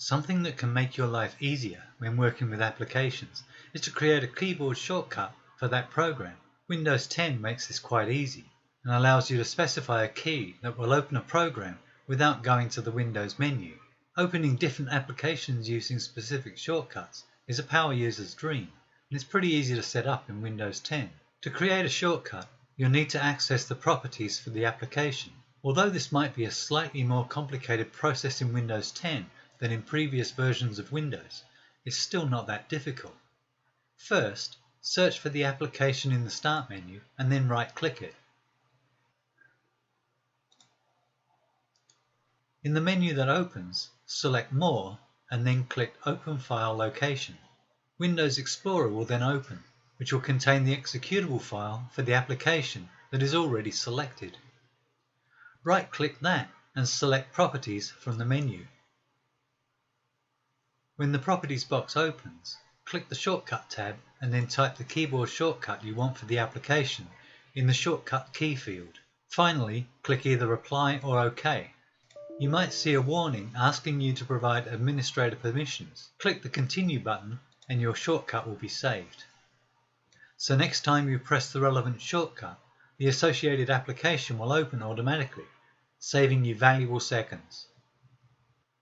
Something that can make your life easier when working with applications is to create a keyboard shortcut for that program. Windows 10 makes this quite easy and allows you to specify a key that will open a program without going to the Windows menu. Opening different applications using specific shortcuts is a power user's dream, and it's pretty easy to set up in Windows 10. To create a shortcut, you'll need to access the properties for the application. Although this might be a slightly more complicated process in Windows 10 than in previous versions of Windows, it's still not that difficult. First, search for the application in the Start menu and then right-click it. In the menu that opens, select More and then click Open File Location. Windows Explorer will then open, which will contain the executable file for the application that is already selected. Right-click that and select Properties from the menu. When the Properties box opens, click the Shortcut tab and then type the keyboard shortcut you want for the application in the Shortcut key field. Finally, click either Apply or OK. You might see a warning asking you to provide administrator permissions. Click the Continue button and your shortcut will be saved. So next time you press the relevant shortcut, the associated application will open automatically, saving you valuable seconds.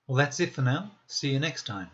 Well, that's it for now. See you next time.